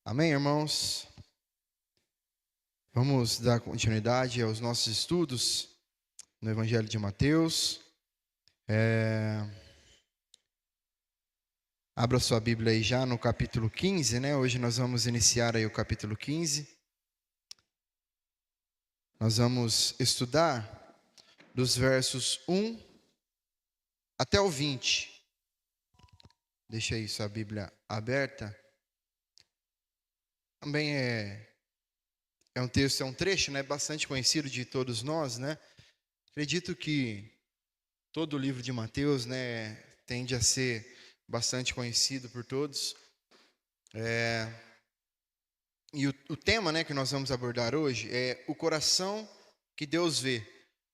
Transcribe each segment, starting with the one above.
Amém, irmãos? Vamos dar continuidade aos nossos estudos no Evangelho de Mateus. Abra sua Bíblia aí já no capítulo 15, né? Hoje nós vamos iniciar aí o capítulo 15. Nós vamos estudar dos versos 1 até o 20. Deixa aí sua Bíblia aberta. Também é um texto, é um trecho, né? Bastante conhecido de todos nós, né? Acredito que todo o livro de Mateus, né, tende a ser bastante conhecido por todos. E o tema, né, que nós vamos abordar hoje é o coração que Deus vê.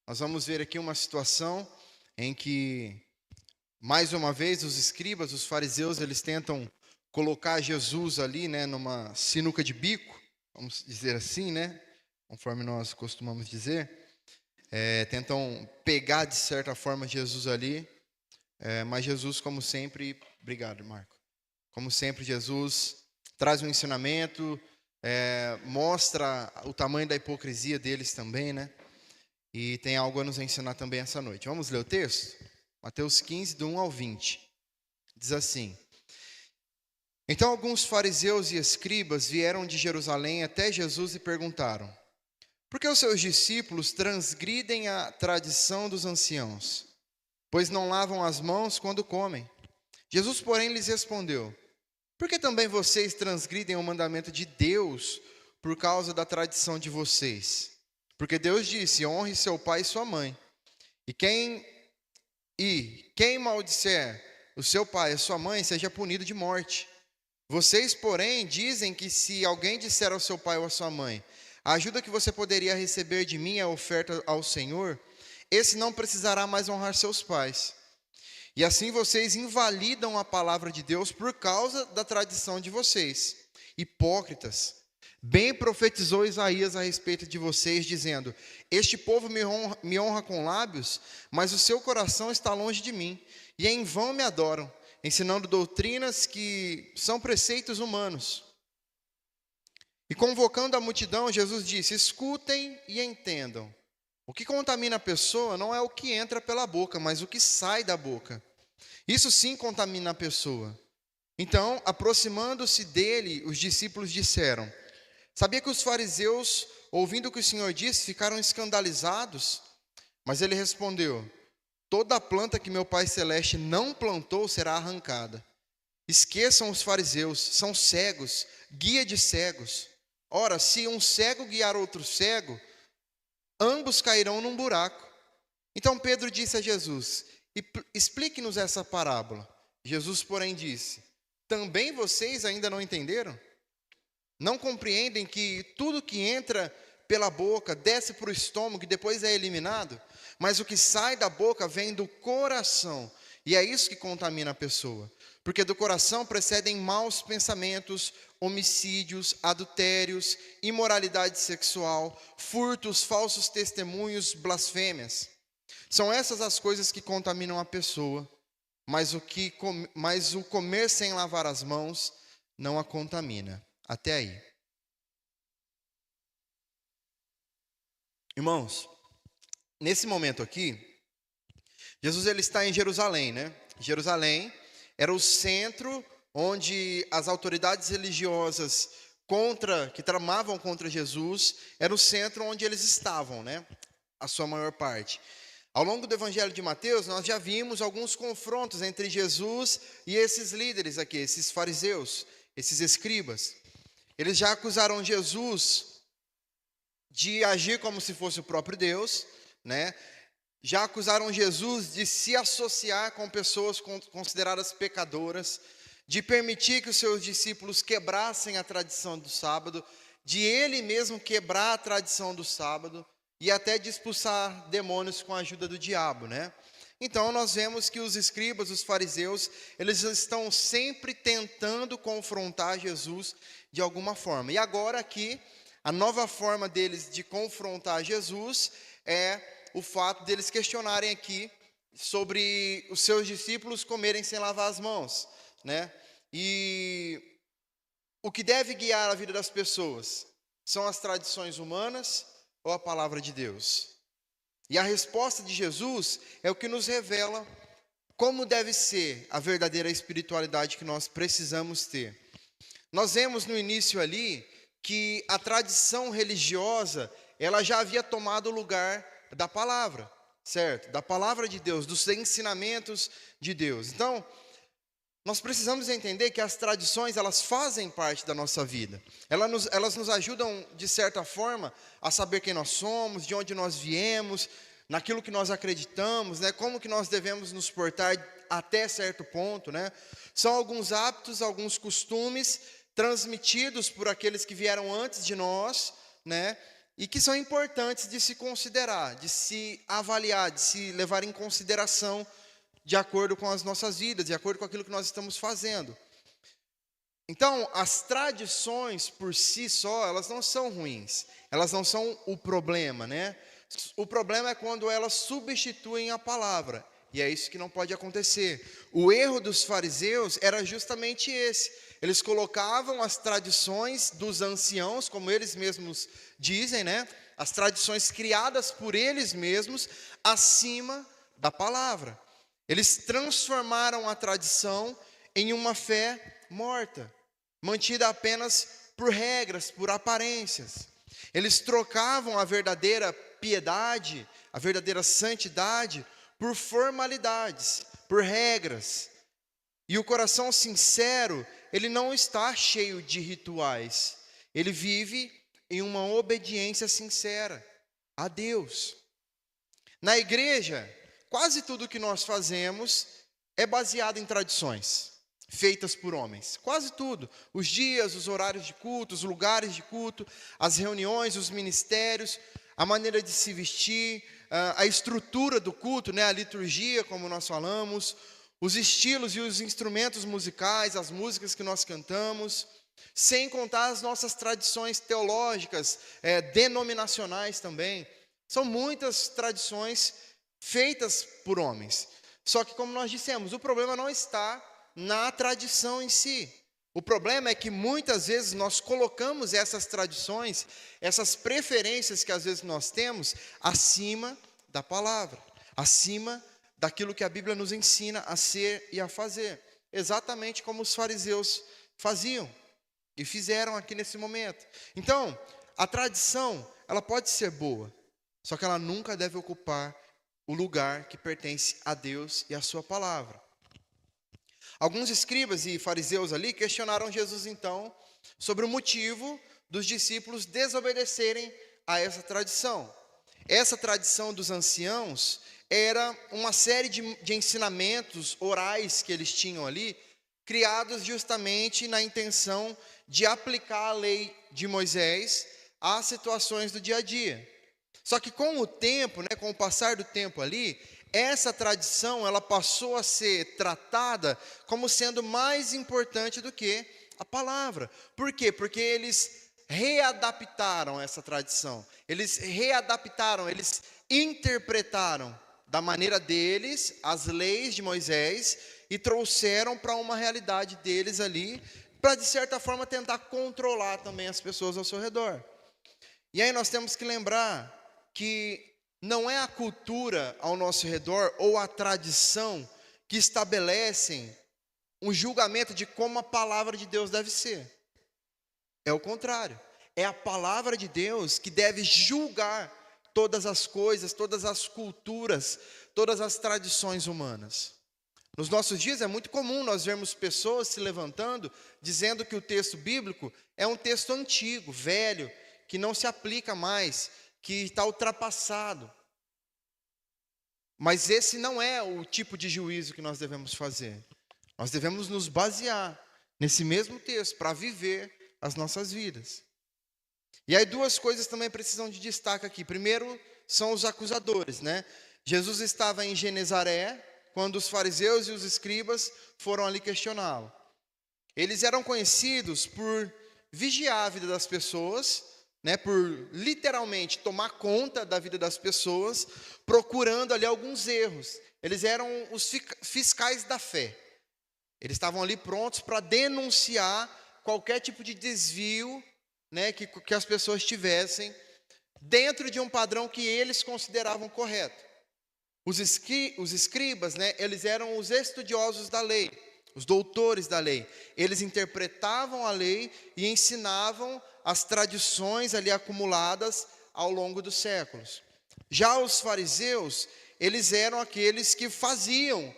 Nós vamos ver aqui uma situação em que, mais uma vez, os escribas, os fariseus, eles tentam colocar Jesus ali, né, numa sinuca de bico, vamos dizer assim, né, conforme nós costumamos dizer. Tentam pegar, de certa forma, Jesus ali. Mas Jesus, como sempre, obrigado, Marco. Como sempre, Jesus traz um ensinamento, mostra o tamanho da hipocrisia deles também, né? E tem algo a nos ensinar também essa noite. Vamos ler o texto? Mateus 15, do 1 ao 20. Diz assim: Então alguns fariseus e escribas vieram de Jerusalém até Jesus e perguntaram: Por que os seus discípulos transgridem a tradição dos anciãos, pois não lavam as mãos quando comem? Jesus, porém, lhes respondeu: Por que também vocês transgridem o mandamento de Deus por causa da tradição de vocês? Porque Deus disse: honre seu pai e sua mãe. E quem maldisser o seu pai e a sua mãe seja punido de morte. Vocês, porém, dizem que se alguém disser ao seu pai ou à sua mãe: a ajuda que você poderia receber de mim é oferta ao Senhor, esse não precisará mais honrar seus pais. E assim vocês invalidam a palavra de Deus por causa da tradição de vocês. Hipócritas, bem profetizou Isaías a respeito de vocês, dizendo: Este povo me honra com lábios, mas o seu coração está longe de mim, e em vão me adoram, ensinando doutrinas que são preceitos humanos. E convocando a multidão, Jesus disse: Escutem e entendam. O que contamina a pessoa não é o que entra pela boca, mas o que sai da boca. Isso sim contamina a pessoa. Então, aproximando-se dele, os discípulos disseram: Sabia que os fariseus, ouvindo o que o Senhor disse, ficaram escandalizados? Mas ele respondeu: Toda planta que meu Pai Celeste não plantou será arrancada. Esqueçam os fariseus, são cegos, guia de cegos. Ora, se um cego guiar outro cego, ambos cairão num buraco. Então Pedro disse a Jesus: Explique-nos essa parábola. Jesus, porém, disse: Também vocês ainda não entenderam? Não compreendem que tudo que entra pela boca desce para o estômago e depois é eliminado? Mas o que sai da boca vem do coração, e é isso que contamina a pessoa. Porque do coração procedem maus pensamentos, homicídios, adultérios, imoralidade sexual, furtos, falsos testemunhos, blasfêmias. São essas as coisas que contaminam a pessoa, mas o comer sem lavar as mãos não a contamina. Até aí. Irmãos, nesse momento aqui, Jesus ele está em Jerusalém, né? Jerusalém era o centro onde as autoridades religiosas que tramavam contra Jesus, era o centro onde eles estavam, né? A sua maior parte. Ao longo do Evangelho de Mateus, nós já vimos alguns confrontos entre Jesus e esses líderes aqui, esses fariseus, esses escribas. Eles já acusaram Jesus de agir como se fosse o próprio Deus, né? Já acusaram Jesus de se associar com pessoas consideradas pecadoras, de permitir que os seus discípulos quebrassem a tradição do sábado, de ele mesmo quebrar a tradição do sábado, e até de expulsar demônios com a ajuda do diabo, né? Então nós vemos que os escribas, os fariseus, eles estão sempre tentando confrontar Jesus de alguma forma. E agora aqui, a nova forma deles de confrontar Jesus é o fato deles questionarem aqui sobre os seus discípulos comerem sem lavar as mãos, né? E o que deve guiar a vida das pessoas? São as tradições humanas ou a palavra de Deus? E a resposta de Jesus é o que nos revela como deve ser a verdadeira espiritualidade que nós precisamos ter. Nós vemos no início ali que a tradição religiosa, ela já havia tomado o lugar da palavra, certo? Da palavra de Deus, dos ensinamentos de Deus. Então, nós precisamos entender que as tradições, elas fazem parte da nossa vida. Elas nos ajudam, de certa forma, a saber quem nós somos, de onde nós viemos, naquilo que nós acreditamos, né? Como que nós devemos nos portar até certo ponto, né? São alguns hábitos, alguns costumes transmitidos por aqueles que vieram antes de nós, né? E que são importantes de se considerar, de se avaliar, de se levar em consideração de acordo com as nossas vidas, de acordo com aquilo que nós estamos fazendo. Então, as tradições por si só, elas não são ruins, elas não são o problema, né? O problema é quando elas substituem a palavra, e é isso que não pode acontecer. O erro dos fariseus era justamente esse. Eles colocavam as tradições dos anciãos, como eles mesmos dizem, né? As tradições criadas por eles mesmos, acima da palavra. Eles transformaram a tradição em uma fé morta, mantida apenas por regras, por aparências. Eles trocavam a verdadeira piedade, a verdadeira santidade, por formalidades, por regras. E o coração sincero, ele não está cheio de rituais. Ele vive em uma obediência sincera a Deus. Na igreja, quase tudo que nós fazemos é baseado em tradições feitas por homens. Quase tudo. Os dias, os horários de culto, os lugares de culto, as reuniões, os ministérios, a maneira de se vestir, a estrutura do culto, né, a liturgia, como nós falamos, os estilos e os instrumentos musicais, as músicas que nós cantamos, sem contar as nossas tradições teológicas, denominacionais também. São muitas tradições feitas por homens. Só que, como nós dissemos, o problema não está na tradição em si. O problema é que muitas vezes nós colocamos essas tradições, essas preferências que às vezes nós temos, acima da palavra, acima daquilo que a Bíblia nos ensina a ser e a fazer. Exatamente como os fariseus faziam e fizeram aqui nesse momento. Então, a tradição, ela pode ser boa, só que ela nunca deve ocupar o lugar que pertence a Deus e a sua palavra. Alguns escribas e fariseus ali questionaram Jesus então sobre o motivo dos discípulos desobedecerem a essa tradição. Essa tradição dos anciãos era uma série de ensinamentos orais que eles tinham ali, criados justamente na intenção de aplicar a lei de Moisés às situações do dia a dia. Só que com o tempo, né, com o passar do tempo ali, essa tradição ela passou a ser tratada como sendo mais importante do que a palavra. Por quê? Porque eles readaptaram essa tradição. Eles readaptaram, eles interpretaram da maneira deles as leis de Moisés e trouxeram para uma realidade deles ali, para de certa forma tentar controlar também as pessoas ao seu redor. E aí nós temos que lembrar que não é a cultura ao nosso redor ou a tradição que estabelecem um julgamento de como a palavra de Deus deve ser. É o contrário. É a palavra de Deus que deve julgar todas as coisas, todas as culturas, todas as tradições humanas. Nos nossos dias é muito comum nós vermos pessoas se levantando dizendo que o texto bíblico é um texto antigo, velho, que não se aplica mais, que está ultrapassado. Mas esse não é o tipo de juízo que nós devemos fazer. Nós devemos nos basear nesse mesmo texto para viver as nossas vidas. E aí duas coisas também precisam de destaque aqui. Primeiro são os acusadores, né? Jesus estava em Genezaré quando os fariseus e os escribas foram ali questioná-lo. Eles eram conhecidos por vigiar a vida das pessoas, né, por literalmente tomar conta da vida das pessoas, procurando ali alguns erros. Eles eram os fiscais da fé. Eles estavam ali prontos para denunciar qualquer tipo de desvio, né, que as pessoas tivessem dentro de um padrão que eles consideravam correto. Os escribas, né, eles eram os estudiosos da lei, os doutores da lei. Eles interpretavam a lei e ensinavam as tradições ali acumuladas ao longo dos séculos. Já os fariseus, eles eram aqueles que faziam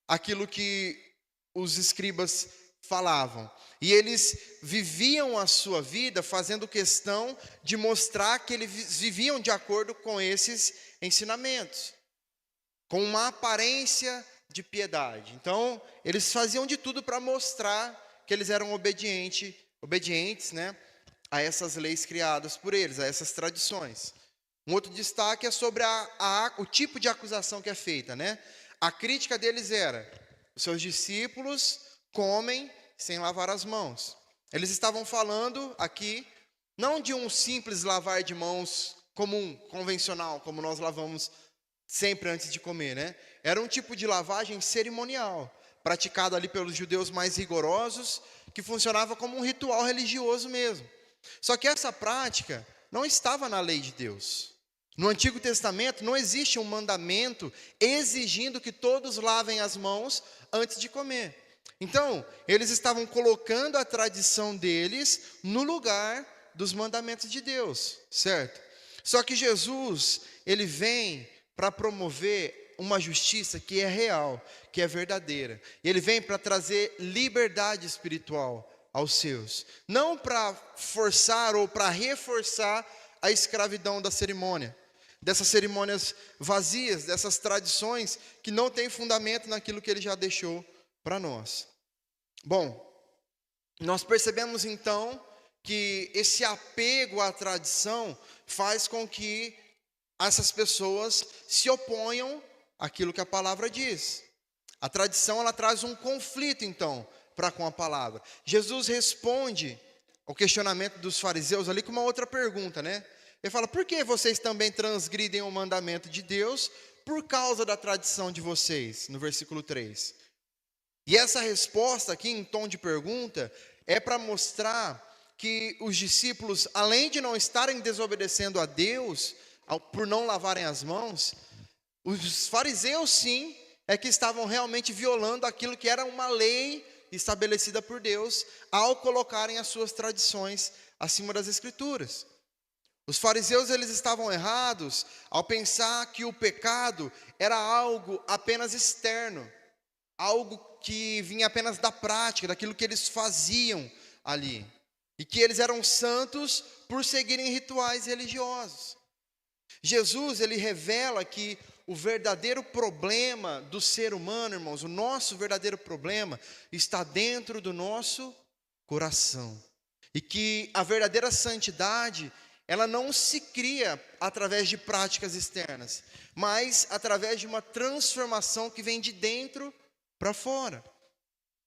aquilo que os escribas falavam. E eles viviam a sua vida fazendo questão de mostrar que eles viviam de acordo com esses ensinamentos, com uma aparência de piedade. Então, eles faziam de tudo para mostrar que eles eram obedientes, né, a essas leis criadas por eles, a essas tradições. Um outro destaque é sobre o tipo de acusação que é feita, né? A crítica deles era: os seus discípulos comem sem lavar as mãos. Eles estavam falando aqui não de um simples lavar de mãos comum, convencional, como nós lavamos sempre antes de comer, né? Era um tipo de lavagem cerimonial, praticado ali pelos judeus mais rigorosos, que funcionava como um ritual religioso mesmo. Só que essa prática não estava na lei de Deus. No Antigo Testamento não existe um mandamento exigindo que todos lavem as mãos antes de comer. Então, eles estavam colocando a tradição deles no lugar dos mandamentos de Deus, certo? Só que Jesus, ele vem para promover uma justiça que é real, que é verdadeira. E ele vem para trazer liberdade espiritual aos seus, não para forçar ou para reforçar a escravidão da cerimônia, dessas cerimônias vazias, dessas tradições que não têm fundamento naquilo que ele já deixou para nós. Bom, nós percebemos então que esse apego à tradição faz com que essas pessoas se oponham àquilo que a palavra diz. A tradição, ela traz um conflito então para com a palavra. Jesus responde ao questionamento dos fariseus ali com uma outra pergunta, né? Ele fala: por que vocês também transgridem o mandamento de Deus por causa da tradição de vocês? No versículo 3. E essa resposta aqui, em tom de pergunta, é para mostrar que os discípulos, além de não estarem desobedecendo a Deus, por não lavarem as mãos, os fariseus sim, é que estavam realmente violando aquilo que era uma lei estabelecida por Deus, ao colocarem as suas tradições acima das Escrituras. Os fariseus, eles estavam errados ao pensar que o pecado era algo apenas externo, algo que vinha apenas da prática, daquilo que eles faziam ali, e que eles eram santos por seguirem rituais religiosos. Jesus, ele revela que o verdadeiro problema do ser humano, irmãos, o nosso verdadeiro problema está dentro do nosso coração, e que a verdadeira santidade, ela não se cria através de práticas externas, mas através de uma transformação que vem de dentro para fora.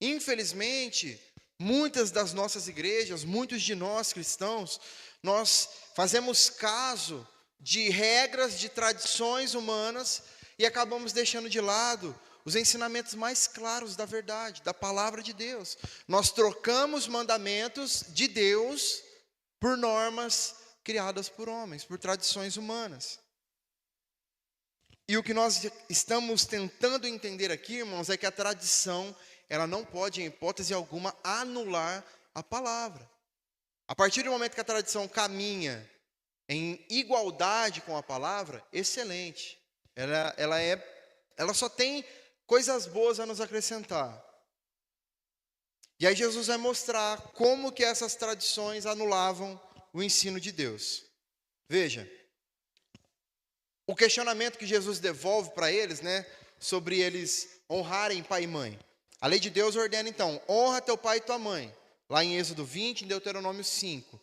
Infelizmente, muitas das nossas igrejas, muitos de nós cristãos, nós fazemos caso de regras, de tradições humanas e acabamos deixando de lado os ensinamentos mais claros da verdade, da palavra de Deus. Nós trocamos mandamentos de Deus por normas criadas por homens, por tradições humanas. E o que nós estamos tentando entender aqui, irmãos, é que a tradição, ela não pode, em hipótese alguma, anular a palavra. A partir do momento que a tradição caminha em igualdade com a palavra, excelente. Ela só tem coisas boas a nos acrescentar. E aí Jesus vai mostrar como que essas tradições anulavam o ensino de Deus. Veja, o questionamento que Jesus devolve para eles, né, sobre eles honrarem pai e mãe. A lei de Deus ordena então: honra teu pai e tua mãe, lá em Êxodo 20, em Deuteronômio 5.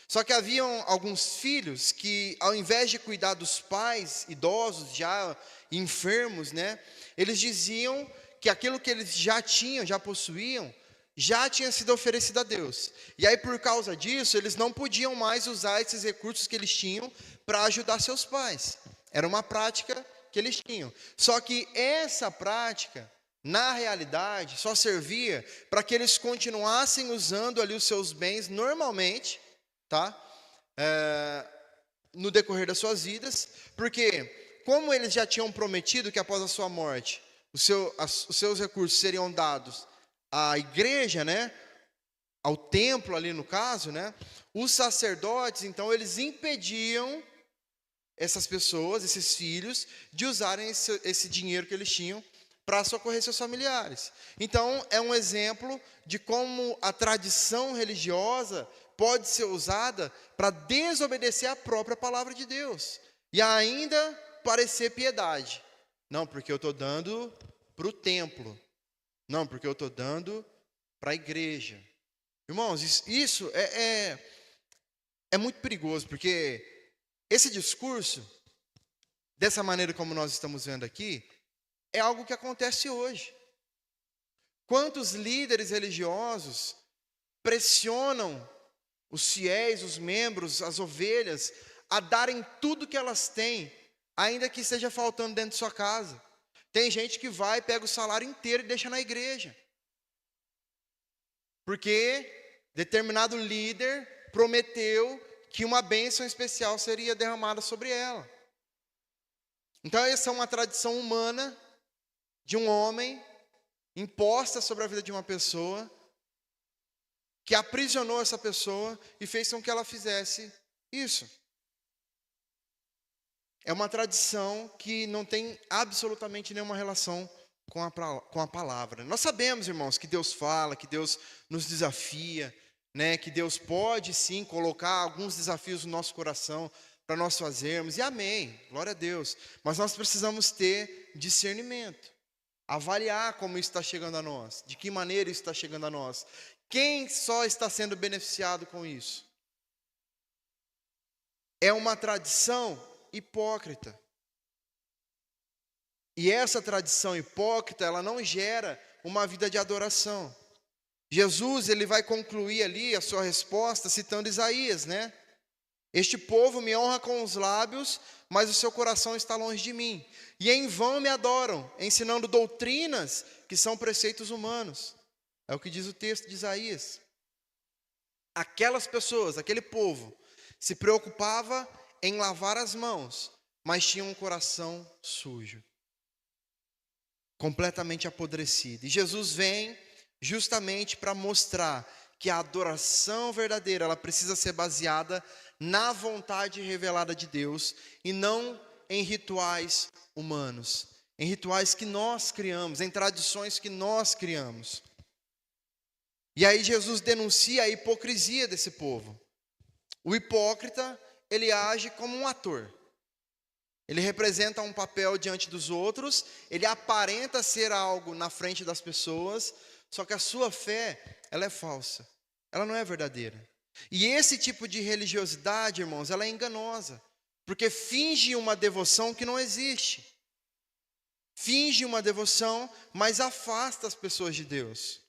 Só que haviam alguns filhos que, ao invés de cuidar dos pais idosos, já enfermos, né, eles diziam que aquilo que eles já tinham, já possuíam, já tinha sido oferecido a Deus. E aí, por causa disso, eles não podiam mais usar esses recursos que eles tinham para ajudar seus pais. Era uma prática que eles tinham. Só que essa prática na realidade, só servia para que eles continuassem usando ali os seus bens normalmente, tá? No decorrer das suas vidas, porque como eles já tinham prometido que após a sua morte, os seus recursos seriam dados à igreja, né? Ao templo ali no caso, né? Os sacerdotes, então, eles impediam essas pessoas, esses filhos, de usarem esse dinheiro que eles tinham para socorrer seus familiares. Então, é um exemplo de como a tradição religiosa pode ser usada para desobedecer a própria palavra de Deus. E ainda parecer piedade. Não, porque eu estou dando para o templo. Não, porque eu estou dando para a igreja. Irmãos, isso é muito perigoso, porque esse discurso, dessa maneira como nós estamos vendo aqui, é algo que acontece hoje. Quantos líderes religiosos pressionam os fiéis, os membros, as ovelhas, a darem tudo que elas têm, ainda que esteja faltando dentro de sua casa. Tem gente que vai, pega o salário inteiro e deixa na igreja. Porque determinado líder prometeu que uma bênção especial seria derramada sobre ela. Então essa é uma tradição humana de um homem imposta sobre a vida de uma pessoa, que aprisionou essa pessoa e fez com que ela fizesse isso. É uma tradição que não tem absolutamente nenhuma relação com a palavra. Nós sabemos, irmãos, que Deus fala, que Deus nos desafia, né, que Deus pode sim colocar alguns desafios no nosso coração para nós fazermos, e amém, glória a Deus. Mas nós precisamos ter discernimento, avaliar como isso está chegando a nós, de que maneira isso está chegando a nós. Quem só está sendo beneficiado com isso? É uma tradição hipócrita. E essa tradição hipócrita, ela não gera uma vida de adoração. Jesus, ele vai concluir ali a sua resposta citando Isaías, né? Este povo me honra com os lábios, mas o seu coração está longe de mim. E em vão me adoram, ensinando doutrinas que são preceitos humanos. É o que diz o texto de Isaías. Aquelas pessoas, aquele povo, se preocupava em lavar as mãos, mas tinha um coração sujo, completamente apodrecido. E Jesus vem justamente para mostrar que a adoração verdadeira, ela precisa ser baseada na vontade revelada de Deus e não em rituais humanos, em rituais que nós criamos, em tradições que nós criamos. E aí Jesus denuncia a hipocrisia desse povo. O hipócrita, ele age como um ator. Ele representa um papel diante dos outros, ele aparenta ser algo na frente das pessoas, só que a sua fé, ela é falsa, ela não é verdadeira. E esse tipo de religiosidade, irmãos, ela é enganosa, porque finge uma devoção que não existe. Finge uma devoção, mas afasta as pessoas de Deus.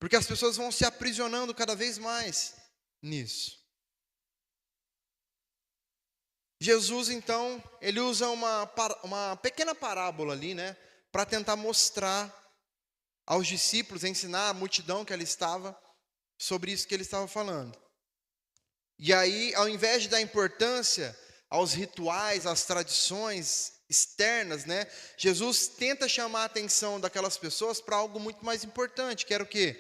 Porque as pessoas vão se aprisionando cada vez mais nisso. Jesus, então, ele usa uma pequena parábola ali, né, para tentar mostrar aos discípulos, ensinar a multidão que ali estava, sobre isso que ele estava falando. E aí, ao invés de dar importância aos rituais, às tradições externas, né, Jesus tenta chamar a atenção daquelas pessoas para algo muito mais importante, que era o quê?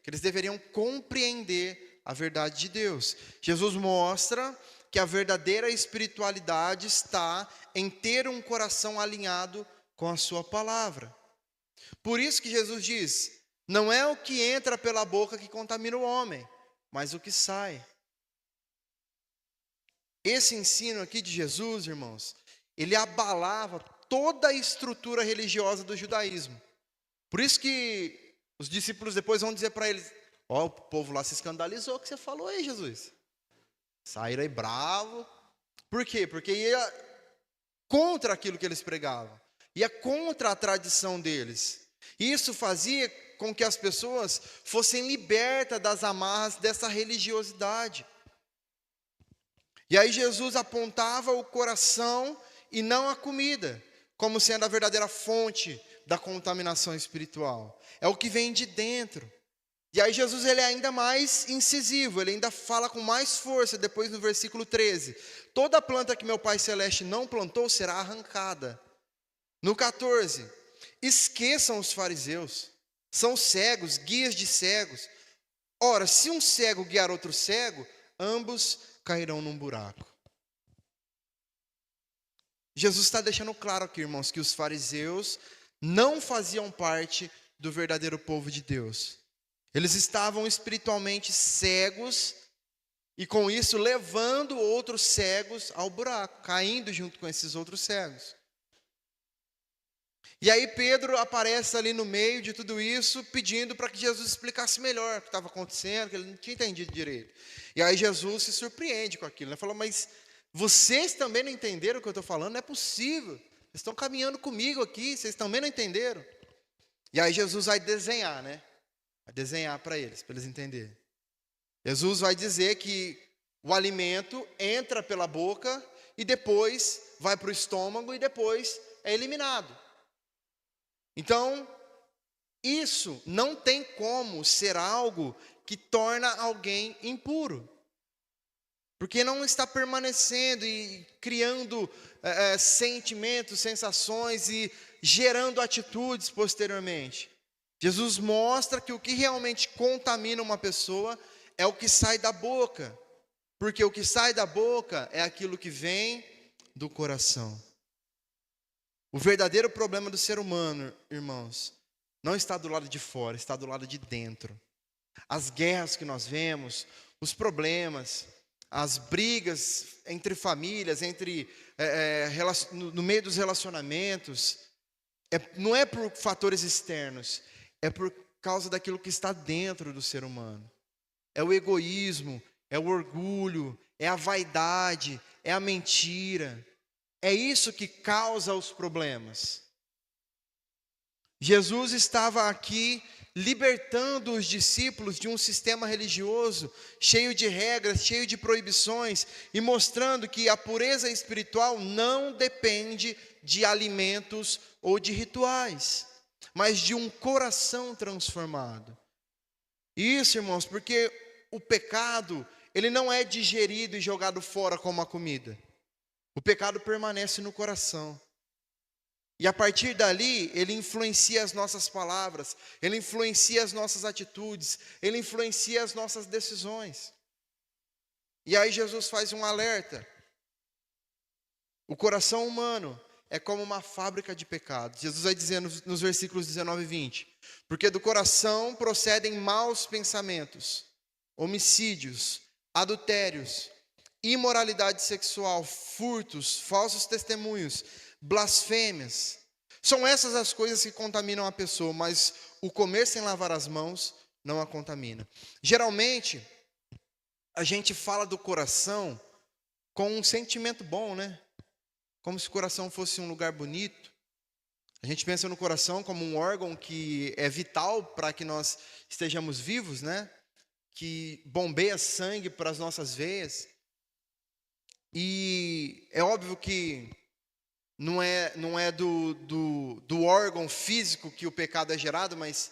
Que eles deveriam compreender a verdade de Deus. Jesus mostra que a verdadeira espiritualidade está em ter um coração alinhado com a sua palavra. Por isso que Jesus diz, não é o que entra pela boca que contamina o homem, mas o que sai. Esse ensino aqui de Jesus, irmãos, ele abalava toda a estrutura religiosa do judaísmo. Por isso que os discípulos depois vão dizer para eles, ó, o povo lá se escandalizou que você falou aí, Jesus. Saíram aí bravo. Por quê? Porque ia contra aquilo que eles pregavam. Ia contra a tradição deles. Isso fazia com que as pessoas fossem libertas das amarras dessa religiosidade. E aí Jesus apontava o coração e não a comida, como sendo a verdadeira fonte da contaminação espiritual. É o que vem de dentro. E aí Jesus ele é ainda mais incisivo, ele ainda fala com mais força, depois no versículo 13. Toda planta que meu Pai Celeste não plantou será arrancada. No 14, esqueçam os fariseus, são cegos, guias de cegos. Ora, se um cego guiar outro cego, ambos cairão num buraco. Jesus está deixando claro aqui, irmãos, que os fariseus não faziam parte do verdadeiro povo de Deus. Eles estavam espiritualmente cegos e com isso levando outros cegos ao buraco, caindo junto com esses outros cegos. E aí Pedro aparece ali no meio de tudo isso, pedindo para que Jesus explicasse melhor o que estava acontecendo, que ele não tinha entendido direito. E aí Jesus se surpreende com aquilo, né? Falou, mas vocês também não entenderam o que eu estou falando? Não é possível. Vocês estão caminhando comigo aqui, vocês também não entenderam? E aí Jesus vai desenhar, né? Vai desenhar para eles entenderem. Jesus vai dizer que o alimento entra pela boca e depois vai para o estômago e depois é eliminado. Então, isso não tem como ser algo que torna alguém impuro. Porque não está permanecendo e criando sentimentos, sensações e gerando atitudes posteriormente. Jesus mostra que o que realmente contamina uma pessoa é o que sai da boca. Porque o que sai da boca é aquilo que vem do coração. O verdadeiro problema do ser humano, irmãos, não está do lado de fora, está do lado de dentro. As guerras que nós vemos, os problemas, as brigas entre famílias, no meio dos relacionamentos, não é por fatores externos, é por causa daquilo que está dentro do ser humano. É o egoísmo, é o orgulho, é a vaidade, é a mentira. É isso que causa os problemas. Jesus estava aqui libertando os discípulos de um sistema religioso cheio de regras, cheio de proibições e mostrando que a pureza espiritual não depende de alimentos ou de rituais, mas de um coração transformado. Isso, irmãos, porque o pecado, ele não é digerido e jogado fora como a comida. O pecado permanece no coração. E a partir dali, ele influencia as nossas palavras, ele influencia as nossas atitudes, ele influencia as nossas decisões. E aí Jesus faz um alerta. O coração humano é como uma fábrica de pecados. Jesus vai dizendo nos versículos 19 e 20. Porque do coração procedem maus pensamentos, homicídios, adultérios, imoralidade sexual, furtos, falsos testemunhos, blasfêmias. São essas as coisas que contaminam a pessoa, mas o comer sem lavar as mãos não a contamina. Geralmente, a gente fala do coração com um sentimento bom, né? Como se o coração fosse um lugar bonito. A gente pensa no coração como um órgão que é vital para que nós estejamos vivos, né? Que bombeia sangue para as nossas veias. E é óbvio que não é do órgão físico que o pecado é gerado, mas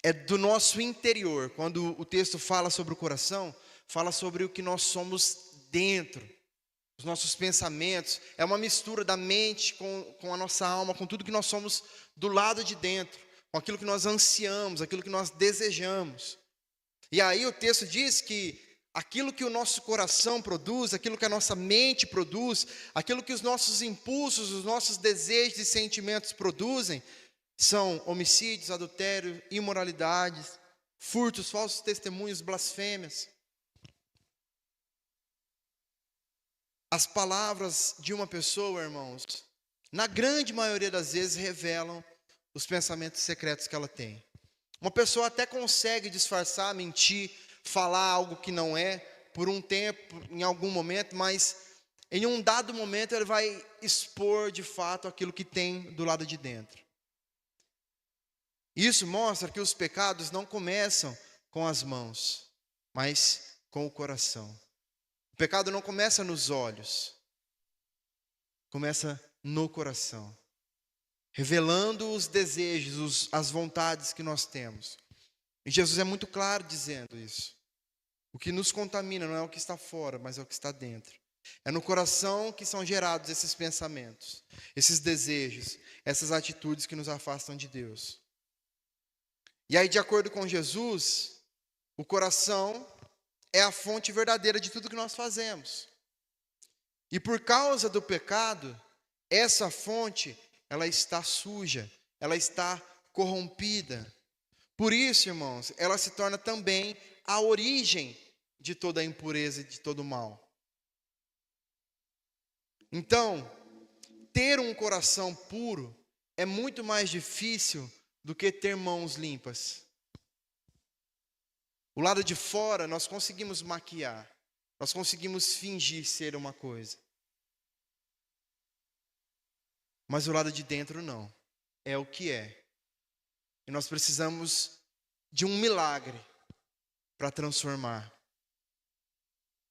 é do nosso interior. Quando o texto fala sobre o coração, fala sobre o que nós somos dentro, os nossos pensamentos. É uma mistura da mente com a nossa alma, com tudo que nós somos do lado de dentro, com aquilo que nós ansiamos, aquilo que nós desejamos. E aí o texto diz que aquilo que o nosso coração produz, aquilo que a nossa mente produz, aquilo que os nossos impulsos, os nossos desejos e sentimentos produzem, são homicídios, adultérios, imoralidades, furtos, falsos testemunhos, blasfêmias. As palavras de uma pessoa, irmãos, na grande maioria das vezes revelam os pensamentos secretos que ela tem. Uma pessoa até consegue disfarçar, mentir, falar algo que não é, por um tempo, em algum momento, mas em um dado momento ele vai expor de fato aquilo que tem do lado de dentro. Isso mostra que os pecados não começam com as mãos, mas com o coração. O pecado não começa nos olhos, começa no coração. revelando os desejos, as vontades que nós temos. E Jesus é muito claro dizendo isso. O que nos contamina não é o que está fora, mas é o que está dentro. É no coração que são gerados esses pensamentos, esses desejos, essas atitudes que nos afastam de Deus. E aí, de acordo com Jesus, o coração é a fonte verdadeira de tudo que nós fazemos. E por causa do pecado, essa fonte, ela está suja, ela está corrompida. Por isso, irmãos, ela se torna também a origem de toda a impureza e de todo o mal. Então, ter um coração puro é muito mais difícil do que ter mãos limpas. O lado de fora nós conseguimos maquiar, nós conseguimos fingir ser uma coisa. Mas o lado de dentro não, é o que é. E nós precisamos de um milagre para transformar.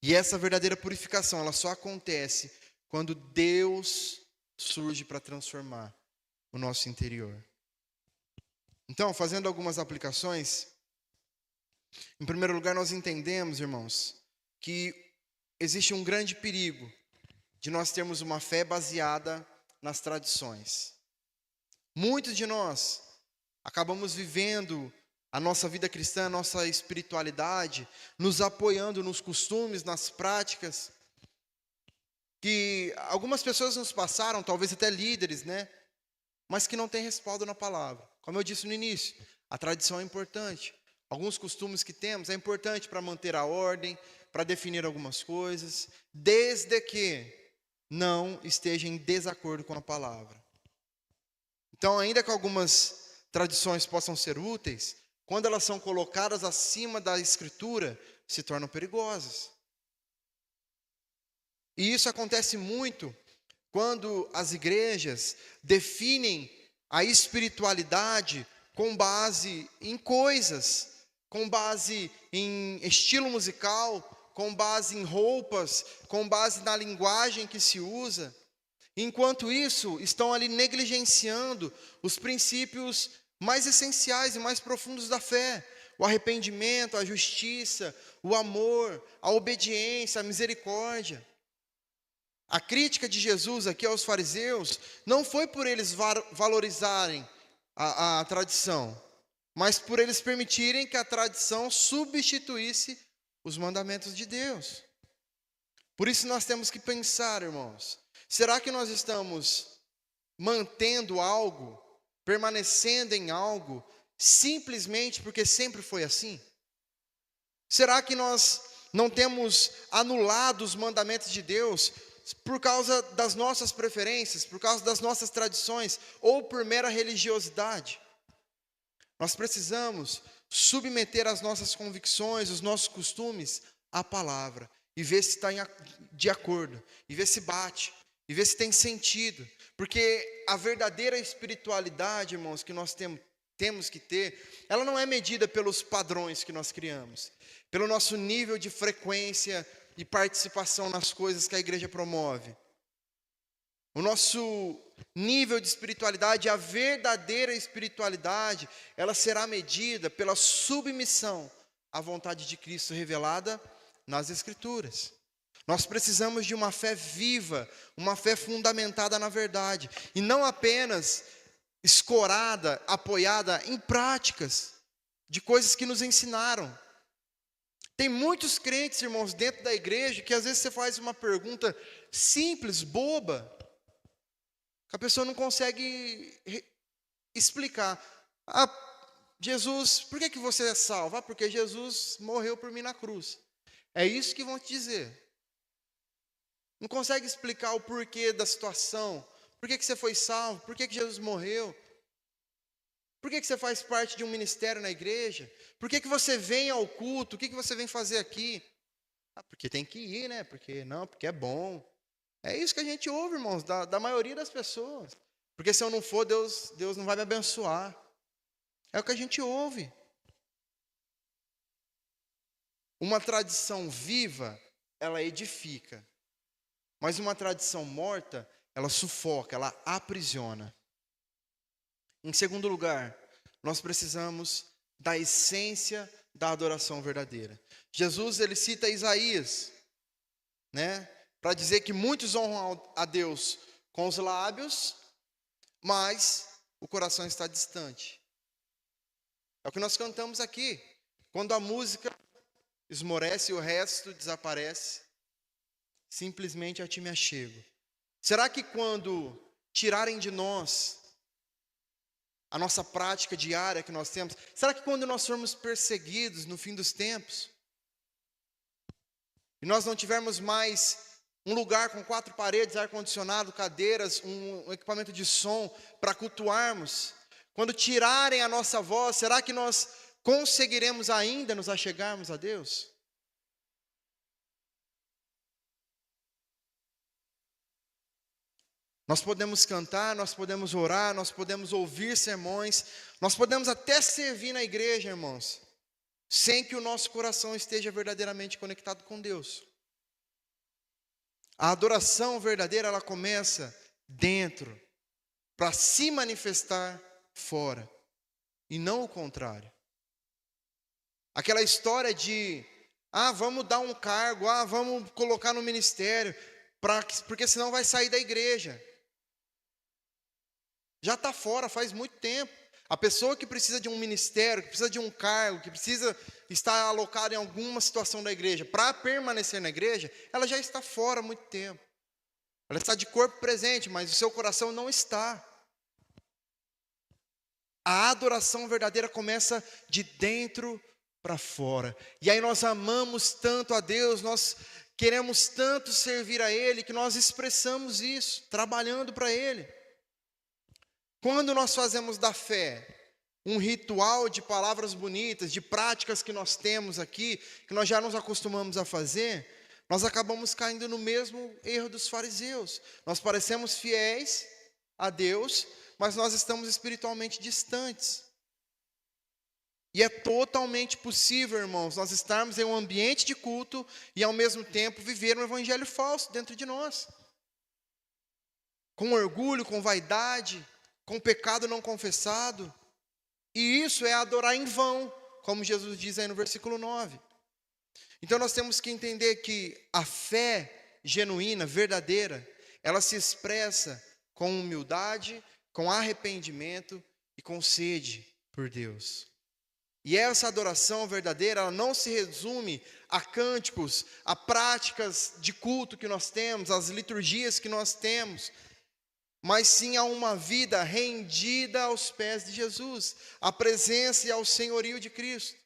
E essa verdadeira purificação, ela só acontece quando Deus surge para transformar o nosso interior. Então, fazendo algumas aplicações, em primeiro lugar, nós entendemos, irmãos, que existe um grande perigo de nós termos uma fé baseada nas tradições. Muitos de nós acabamos vivendo a nossa vida cristã, a nossa espiritualidade, nos apoiando nos costumes, nas práticas, que algumas pessoas nos passaram, talvez até líderes, né? Mas que não tem respaldo na palavra. Como eu disse no início, a tradição é importante. Alguns costumes que temos é importante para manter a ordem, para definir algumas coisas, desde que não esteja em desacordo com a palavra. Então, ainda que algumas tradições possam ser úteis, quando elas são colocadas acima da Escritura, se tornam perigosas. E isso acontece muito quando as igrejas definem a espiritualidade com base em coisas, com base em estilo musical, com base em roupas, com base na linguagem que se usa. Enquanto isso, estão ali negligenciando os princípios mais essenciais e mais profundos da fé: o arrependimento, a justiça, o amor, a obediência, a misericórdia. A crítica de Jesus aqui aos fariseus não foi por eles valorizarem a tradição, mas por eles permitirem que a tradição substituísse os mandamentos de Deus. Por isso nós temos que pensar, irmãos, será que nós estamos mantendo algo, permanecendo em algo, simplesmente porque sempre foi assim? Será que nós não temos anulado os mandamentos de Deus por causa das nossas preferências, por causa das nossas tradições, ou por mera religiosidade? Nós precisamos submeter as nossas convicções, os nossos costumes à palavra, e ver se está de acordo, e ver se bate, e ver se tem sentido. Porque a verdadeira espiritualidade, irmãos, que nós temos que ter, ela não é medida pelos padrões que nós criamos, pelo nosso nível de frequência e participação nas coisas que a igreja promove. O nosso nível de espiritualidade, a verdadeira espiritualidade, ela será medida pela submissão à vontade de Cristo revelada nas Escrituras. Nós precisamos de uma fé viva, uma fé fundamentada na verdade, e não apenas escorada, apoiada em práticas de coisas que nos ensinaram. Tem muitos crentes, irmãos, dentro da igreja, que às vezes você faz uma pergunta simples, boba, que a pessoa não consegue explicar. Ah, Jesus, por que você é salvo? Ah, porque Jesus morreu por mim na cruz. É isso que vão te dizer. Não consegue explicar o porquê da situação. Por que você foi salvo? Por que Jesus morreu? Por que você faz parte de um ministério na igreja? Por que você vem ao culto? O que você vem fazer aqui? Ah, porque tem que ir, né? Porque é bom. É isso que a gente ouve, irmãos, da maioria das pessoas. Porque se eu não for, Deus não vai me abençoar. É o que a gente ouve. Uma tradição viva, ela edifica. Mas uma tradição morta, ela sufoca, ela aprisiona. Em segundo lugar, nós precisamos da essência da adoração verdadeira. Jesus, ele cita Isaías, né, para dizer que muitos honram a Deus com os lábios, mas o coração está distante. É o que nós cantamos aqui. Quando a música esmorece e o resto desaparece, simplesmente a ti me achego. Será que quando tirarem de nós a nossa prática diária que nós temos, será que quando nós formos perseguidos no fim dos tempos, e nós não tivermos mais um lugar com 4 paredes, ar-condicionado, cadeiras, um equipamento de som para cultuarmos, quando tirarem a nossa voz, será que nós conseguiremos ainda nos achegarmos a Deus? Nós podemos cantar, nós podemos orar, nós podemos ouvir sermões, nós podemos até servir na igreja, irmãos, sem que o nosso coração esteja verdadeiramente conectado com Deus. A adoração verdadeira, ela começa dentro, para se manifestar fora, e não o contrário. Aquela história de, vamos dar um cargo, vamos colocar no ministério, porque senão vai sair da igreja. Já está fora faz muito tempo. A pessoa que precisa de um ministério, que precisa de um cargo, que precisa estar alocada em alguma situação da igreja, para permanecer na igreja, ela já está fora há muito tempo. Ela está de corpo presente, mas o seu coração não está. A adoração verdadeira começa de dentro para fora. E aí nós amamos tanto a Deus, nós queremos tanto servir a Ele, que nós expressamos isso, trabalhando para Ele. Quando nós fazemos da fé um ritual de palavras bonitas, de práticas que nós temos aqui, que nós já nos acostumamos a fazer, nós acabamos caindo no mesmo erro dos fariseus. Nós parecemos fiéis a Deus, mas nós estamos espiritualmente distantes. E é totalmente possível, irmãos, nós estarmos em um ambiente de culto e ao mesmo tempo viver um evangelho falso dentro de nós. Com orgulho, com vaidade, com pecado não confessado, e isso é adorar em vão, como Jesus diz aí no versículo 9. Então nós temos que entender que a fé genuína, verdadeira, ela se expressa com humildade, com arrependimento e com sede por Deus. E essa adoração verdadeira, ela não se resume a cânticos, a práticas de culto que nós temos, às liturgias que nós temos, mas sim a uma vida rendida aos pés de Jesus, à presença e ao senhorio de Cristo.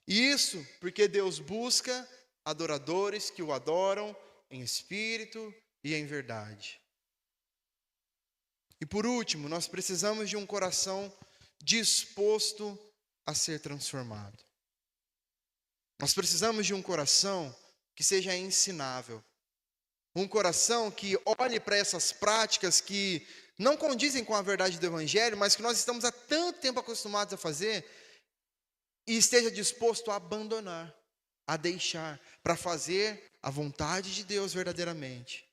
E isso porque Deus busca adoradores que o adoram em espírito e em verdade. E por último, nós precisamos de um coração disposto a ser transformado. Nós precisamos de um coração que seja ensinável. Um coração que olhe para essas práticas que não condizem com a verdade do Evangelho, mas que nós estamos há tanto tempo acostumados a fazer, e esteja disposto a abandonar, a deixar, para fazer a vontade de Deus verdadeiramente.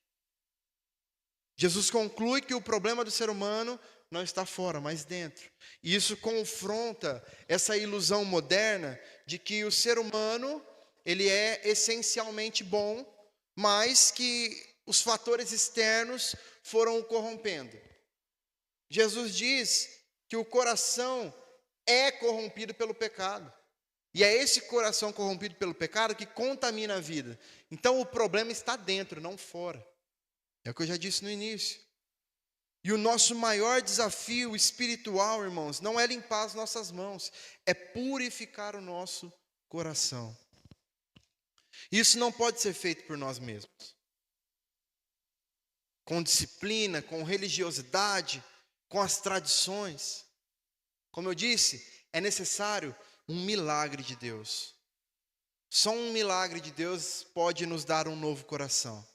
Jesus conclui que o problema do ser humano não está fora, mas dentro. E isso confronta essa ilusão moderna de que o ser humano, ele é essencialmente bom, mas que os fatores externos foram o corrompendo. Jesus diz que o coração é corrompido pelo pecado. E é esse coração corrompido pelo pecado que contamina a vida. Então o problema está dentro, não fora. É o que eu já disse no início. E o nosso maior desafio espiritual, irmãos, não é limpar as nossas mãos, é purificar o nosso coração. Isso não pode ser feito por nós mesmos. Com disciplina, com religiosidade, com as tradições. Como eu disse, é necessário um milagre de Deus. Só um milagre de Deus pode nos dar um novo coração.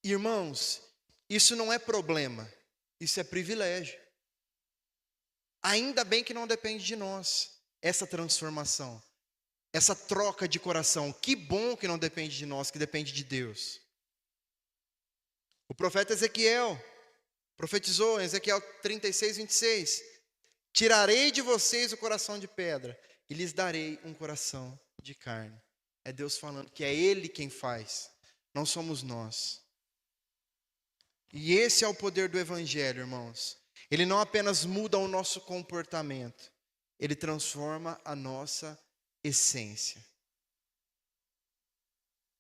Irmãos, isso não é problema, isso é privilégio. Ainda bem que não depende de nós, essa transformação. Essa troca de coração, que bom que não depende de nós, que depende de Deus. O profeta Ezequiel, Profetizou em Ezequiel 36, 26. Tirarei de vocês o coração de pedra e lhes darei um coração de carne. É Deus falando que é Ele quem faz, não somos nós. E esse é o poder do Evangelho, irmãos. Ele não apenas muda o nosso comportamento, ele transforma a nossa essência.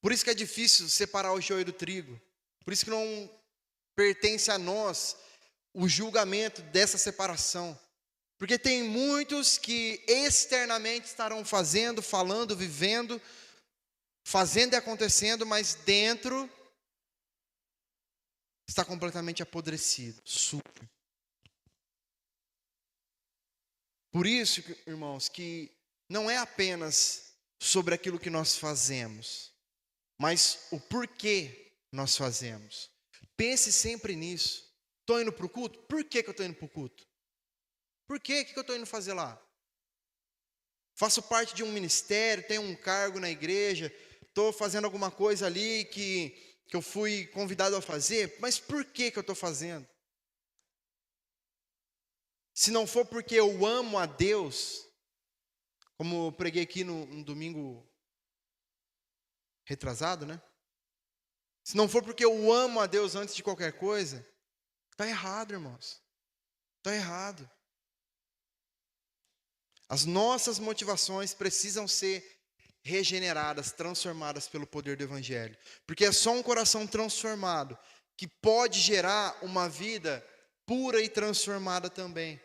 Por isso que é difícil separar o joio do trigo. Por isso que não pertence a nós o julgamento dessa separação. Porque tem muitos que externamente estarão fazendo, falando, vivendo, fazendo e acontecendo, mas dentro está completamente apodrecido, sujo. Por isso, irmãos, que não é apenas sobre aquilo que nós fazemos, mas o porquê nós fazemos. Pense sempre nisso. Estou indo para o culto? Por que eu estou indo para o culto? Por quê? O que eu estou indo fazer lá? Faço parte de um ministério, tenho um cargo na igreja, estou fazendo alguma coisa ali que eu fui convidado a fazer, mas por que eu estou fazendo? Se não for porque eu amo a Deus, como eu preguei aqui no domingo retrasado, né? Se não for porque eu amo a Deus antes de qualquer coisa, está errado, irmãos. Está errado. As nossas motivações precisam ser regeneradas, transformadas pelo poder do Evangelho. Porque é só um coração transformado que pode gerar uma vida pura e transformada também,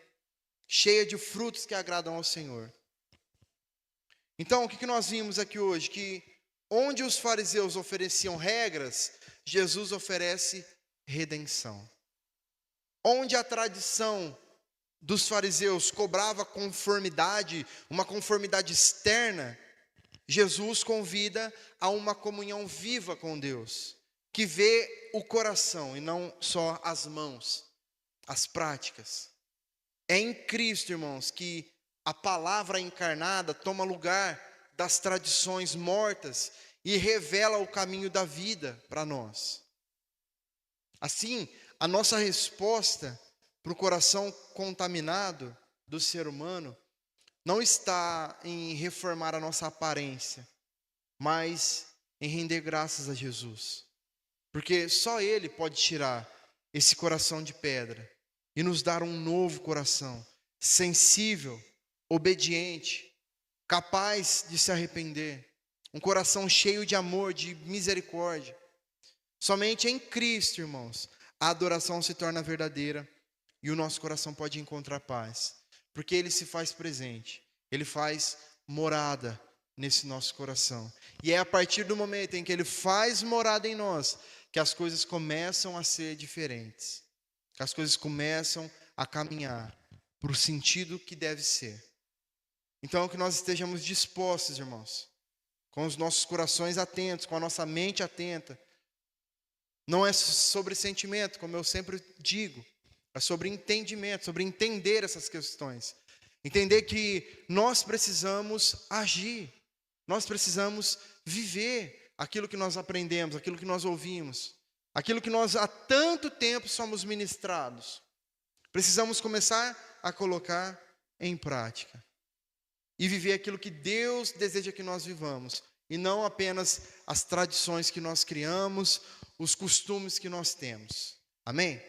cheia de frutos que agradam ao Senhor. Então, o que nós vimos aqui hoje? Que onde os fariseus ofereciam regras, Jesus oferece redenção. Onde a tradição dos fariseus cobrava conformidade, uma conformidade externa, Jesus convida a uma comunhão viva com Deus, que vê o coração e não só as mãos, as práticas. É em Cristo, irmãos, que a palavra encarnada toma lugar das tradições mortas e revela o caminho da vida para nós. Assim, a nossa resposta para o coração contaminado do ser humano não está em reformar a nossa aparência, mas em render graças a Jesus. Porque só Ele pode tirar esse coração de pedra e nos dar um novo coração, sensível, obediente, capaz de se arrepender, um coração cheio de amor, de misericórdia. Somente em Cristo, irmãos, a adoração se torna verdadeira e o nosso coração pode encontrar paz, porque Ele se faz presente, Ele faz morada nesse nosso coração. E é a partir do momento em que Ele faz morada em nós, que as coisas começam a ser diferentes, que as coisas começam a caminhar para o sentido que deve ser. Então, que nós estejamos dispostos, irmãos, com os nossos corações atentos, com a nossa mente atenta. Não é sobre sentimento, como eu sempre digo, é sobre entendimento, sobre entender essas questões. Entender que nós precisamos agir, nós precisamos viver aquilo que nós aprendemos, aquilo que nós ouvimos, aquilo que nós há tanto tempo somos ministrados. Precisamos começar a colocar em prática e viver aquilo que Deus deseja que nós vivamos, e não apenas as tradições que nós criamos, os costumes que nós temos. Amém?